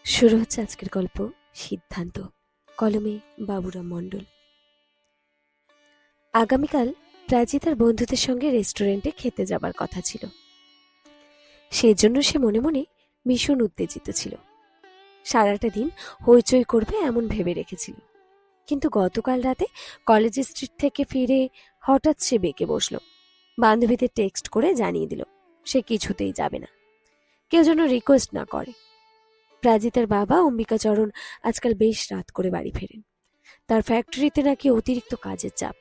শুরু হচ্ছে আজকের গল্প সিদ্ধান্ত। কলমে বাবুরাম মণ্ডল। আগামীকাল প্রাচী তার বন্ধুদের সঙ্গে রেস্টুরেন্টে খেতে যাবার কথা ছিল। সেজন্য সে মনে মনে ভীষণ উত্তেজিত ছিল। সারাটা দিন হইচই করবে এমন ভেবে রেখেছিল, কিন্তু গতকাল রাতে কলেজ স্ট্রিট থেকে ফিরে হঠাৎ সে বেঁকে বসল। বান্ধবীদের টেক্সট করে জানিয়ে দিল সে কিছুতেই যাবে না, কেউ যেন রিকোয়েস্ট না করে। প্রাজিতার বাবা অম্বিকাচরণ আজকাল বেশ রাত করে বাড়ি ফেরেন। তার ফ্যাক্টরিতে নাকি অতিরিক্ত কাজের চাপ।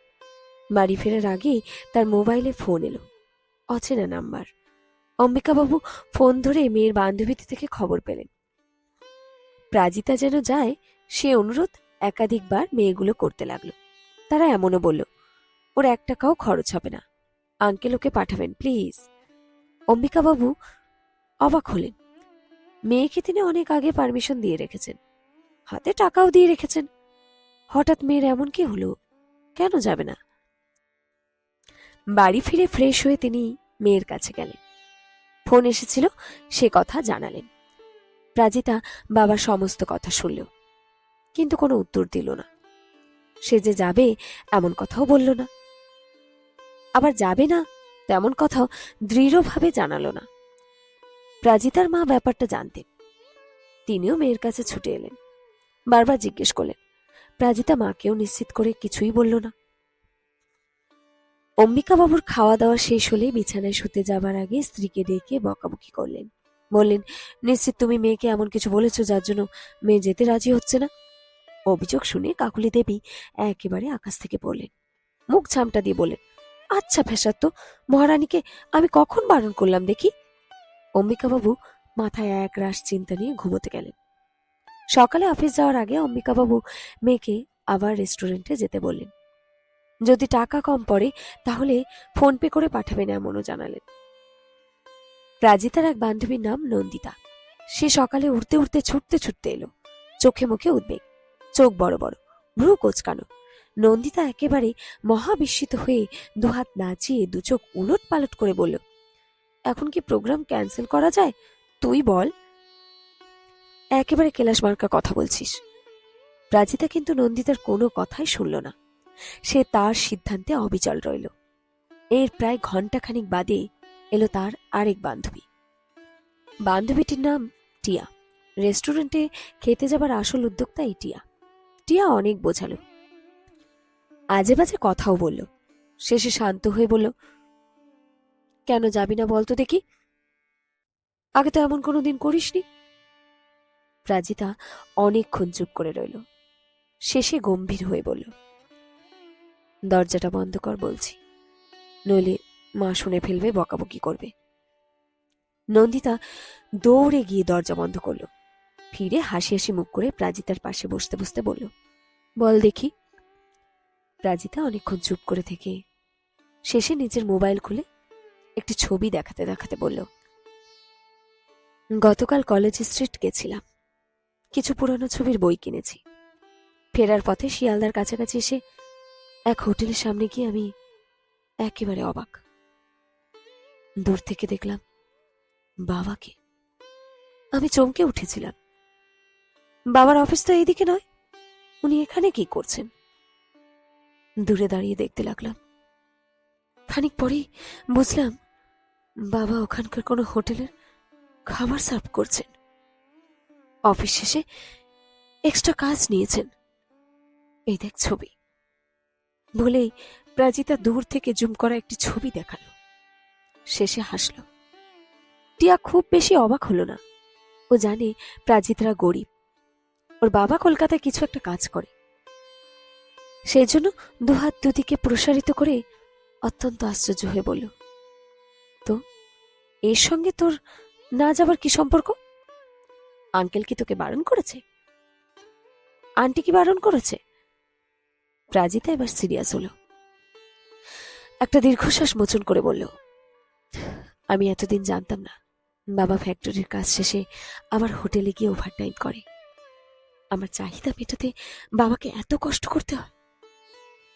বাড়ি ফেরার আগেই তার মোবাইলে ফোন এলো, অচেনা নাম্বার। অম্বিকাবাবু ফোন ধরে মেয়ের বান্ধবীদের থেকে খবর পেলেন। প্রাজিতা যেন যায় সে অনুরোধ একাধিকবার মেয়েগুলো করতে লাগলো। তারা এমনও বলল, ওর 1 টাকাও খরচ হবে না, আঙ্কেল ওকে পাঠাবেন প্লিজ। অম্বিকাবাবু অবাক হলেন। মেয়েকে তিনি অনেক আগে পারমিশন দিয়ে রেখেছেন, হাতে টাকাও দিয়ে রেখেছেন। হঠাৎ মেয়ের এমন কি হলো, কেন যাবে না? বাড়ি ফিরে ফ্রেশ হয়ে তিনি মেয়ের কাছে গেলেন। ফোন এসেছিল, সে কথা জানালেন। প্রাজিতা বাবার সমস্ত কথা শুনল, কিন্তু কোনো উত্তর দিল না। সে যে যাবে এমন কথাও বলল না, আবার যাবে না তেমন কথাও দৃঢ়ভাবে জানালো না। প্রাজিতার মা ব্যাপারটা জানতেন, তিনিও মেয়ের কাছে ছুটে এলেন। বারবার জিজ্ঞেস করলেন। প্রাজিতা মাকেও নিশ্চিত করে কিছুই বলল না। অম্বিকাবাবুর খাওয়া দাওয়া শেষ হলে বিছানায় শুতে যাবার আগে স্ত্রীকে ডেকে বকাবকি করলেন। বললেন, নিশ্চিত তুমি মেয়েকে এমন কিছু বলেছো যার জন্য মেয়ে যেতে রাজি হচ্ছে না? অভিযোগ শুনে কাকুলি দেবী একেবারে আকাশ থেকে পড়লেন। মুখ ঝামটা দিয়ে বললেন, আচ্ছা ফেসাত তো, মহারানীকে আমি কখন বারণ করলাম দেখি? অম্বিকাবাবু মাথায় এক রাশ চিন্তা নিয়ে ঘুমোতে গেলেন। সকালে অফিস যাওয়ার আগে অম্বিকাবাবু মেয়েকে আবার রেস্টুরেন্টে যেতে বললেন। যদি টাকা কম পড়ে তাহলে ফোন পে করে পাঠাবেন এমনও জানালেন। প্রাজিতার এক বান্ধবীর নাম নন্দিতা। সে সকালে উঠতে উঠতে ছুটতে ছুটতে এলো, চোখে মুখে উদ্বেগ, চোখ বড় বড়, ভ্রু কোচকানো। নন্দিতা একেবারে মহাবিস্মিত হয়ে দুহাত নাচিয়ে দু চোখ উলট পালট করে বলল, এখন কি প্রোগ্রাম ক্যান্সেল করা যায়? তুই বল। একেবারে কেলাস মার্কা কথা বলছিস। প্রাজিতা কিন্তু নন্দিতার কোনো কথাই শুনল না। সে তার সিদ্ধান্তে অবিচল রইল। এর প্রায় ঘণ্টাখানিক বাদে এলো তার আরেক বান্ধবী। বান্ধবীটির নাম টিয়া। রেস্টুরেন্টে খেতে যাবার আসল উদ্যোক্তা এই টিয়া। টিয়া অনেক বোঝালো, আজে বাজে কথাও বলল। শেষে শান্ত হয়ে বলল, কেন যাবি না বলতো দেখি? আগে তো এমন কোনোদিন করিসনি। প্রাজিতা অনেকক্ষণ চুপ করে রইল। শেষে গম্ভীর হয়ে বলল, দরজাটা বন্ধ কর বলছি, নইলে মা শুনে ফেলবে, বকাবকি করবে। নন্দিতা দৌড়ে গিয়ে দরজা বন্ধ করল। ফিরে হাসি হাসি মুখ করে প্রাজিতার পাশে বসতে বসতে বলল, বল দেখি। প্রাজিতা অনেকক্ষণ চুপ করে থেকে শেষে নিজের মোবাইল খুলে একটি ছবি দেখাতে দেখাতে বলল, গতকাল কলেজ স্ট্রিট গেছিলাম, কিছু পুরানো ছবির বই কিনেছি। ফেরার পথে শিয়ালদার কাছাকাছি এসে এক হোটেলের সামনে গিয়ে আমি একেবারে অবাক। দূর থেকে দেখলাম বাবাকে। আমি চমকে উঠেছিলাম। বাবার অফিস তো এইদিকে নয়, উনি এখানে কি করছেন? দূরে দাঁড়িয়ে দেখতে লাগলাম। খানিক পরেই বুঝলাম বাবা ওখানকার কোনো হোটেলের খাবার সার্ভ করছেন। অফিস শেষে এক্সট্রা কাজ নিয়েছেন। এই দেখ ছবি বলেই প্রাজিতা দূর থেকে জুম করা একটি ছবি দেখালো। শেষে হাসল। টিয়া খুব বেশি অবাক হলো না। ও জানে প্রাজিতরা গরিব, ওর বাবা কলকাতায় কিছু একটা কাজ করে। সেই জন্য দুহাত দুদিকে প্রসারিত করে অত্যন্ত আশ্চর্য হয়ে বলল, তো এর সঙ্গে তোর না যাবার কি সম্পর্ক? আঙ্কেল কি তোকে বারণ করেছে? আন্টি কি বারণ করেছে? প্রাজিতা এবার সিরিয়াস হলো। একটা দীর্ঘশ্বাস মোচন করে বলল, আমি এতদিন জানতাম না বাবা ফ্যাক্টরির কাজ শেষে আবার হোটেলে গিয়ে ওভারটাইম করে। আমার চাহিদা মেটাতে বাবাকে এত কষ্ট করতে হয়।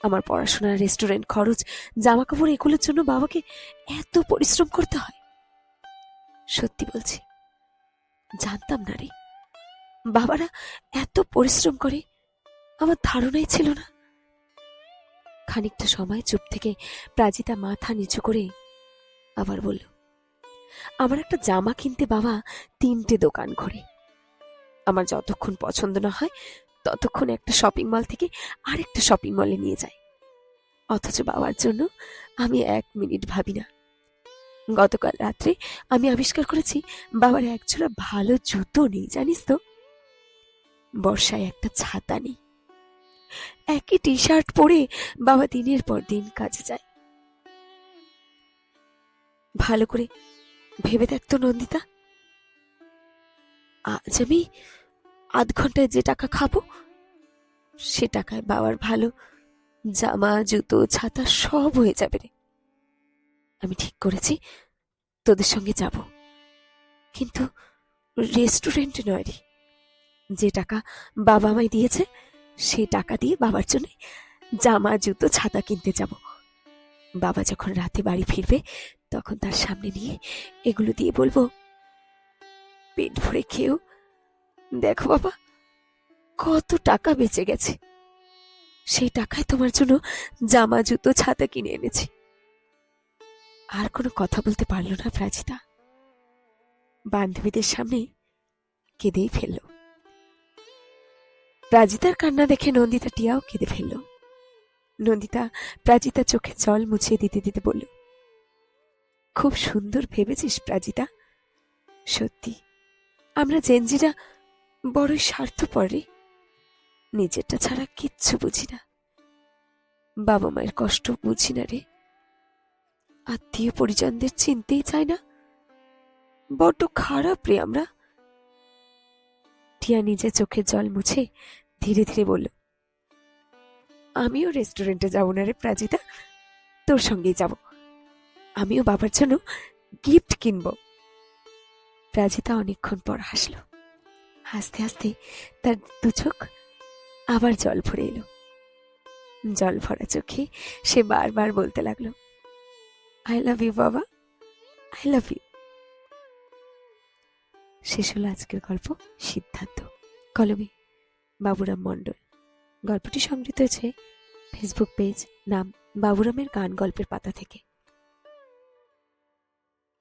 আমার পড়াশোনা, রেস্টুরেন্ট খরচ, জামা কাপড় এগুলোর জন্য বাবাকে এত পরিশ্রম করতে হয়। সত্যি বলছি, জানতাম না রে। বাবারা এত পরিশ্রম করে আমার ধারণাই ছিল না। খানিকটা সময় চুপ থেকে প্রাজিতা মাথা নিচু করে আবার বলল, আমার একটা জামা কিনতে বাবা 3টে দোকান ঘোরে। আমার যতক্ষণ পছন্দ না হয় ততক্ষণ একটা শপিং মল থেকে আরেকটা শপিং মলে নিয়ে যায়। অথচ বাবার জন্য আমি 1 মিনিট ভাবি না। গতকাল রাত্রে আমি আবিষ্কার করেছি বাবার একজোড়া ভালো জুতো নেই, জানিস তো। বর্ষায় একটা ছাতা নেই। একই টি শার্ট পরে বাবা দিনের পর দিন কাজে যায়। ভালো করে ভেবে দেখতো নন্দিতা, আজ আমি আধ ঘন্টায় যে টাকা খাবো সে টাকায় বাবার ভালো জামা, জুতো, ছাতা সব হয়ে যাবে রে। আমি ঠিক করেছি তোদের সঙ্গে যাব, কিন্তু রেস্টুরেন্টে নয় রে। যে টাকা বাবা আমায় দিয়েছে সেই টাকা দিয়ে বাবার জন্য জামা, জুতো, ছাতা কিনতে যাব। বাবা যখন রাতে বাড়ি ফিরবে তখন তার সামনে নিয়ে এগুলো দিয়ে বলবো, পেট ভরে খেয়েও দেখো বাবা কত টাকা বেঁচে গেছে। সেই টাকায় তোমার জন্য জামা, জুতো, ছাতা কিনে এনেছি। আর কোনো কথা বলতে পারল না প্রাচিতা। বান্ধবীদের সামনে কেঁদেই ফেলল। প্রাজিতার কান্না দেখে নন্দিতা টিয়াও কেঁদে ফেলল। নন্দিতা প্রাজিতার চোখে জল মুছিয়ে দিতে দিতে বলল, খুব সুন্দর ভেবেছিস প্রাজিতা। সত্যি আমরা জেনজিরা বড়ই স্বার্থপর রে। নিজেরটা ছাড়া কিচ্ছু বুঝি না। বাবা মায়ের কষ্ট বুঝি না রে। আত্মীয় পরিজনদের চিনতেই চায় না। বড্ড খারাপ রে আমরা। টিয়া নিজে চোখের জল মুছে ধীরে ধীরে বলল, আমিও রেস্টুরেন্টে যাব না রে প্রাজিতা, তোর সঙ্গেই যাব। আমিও বাবার জন্য গিফট কিনব। প্রাজিতা অনেকক্ষণ পর হাসল। হাসতে হাসতে তার 2 চোখ আবার জল ভরে এলো। জল ভরা চোখে সে বারবার বলতে লাগলো, আই লাভ ইউ বাবা, আই লাভ ইউ। শেষ হলো আজকের গল্প সিদ্ধান্ত। কলমে বাবুরাম মণ্ডল। গল্পটি সংগৃহীত হয়েছে ফেসবুক পেজ নাম বাবুরামের গান গল্পের পাতা থেকে।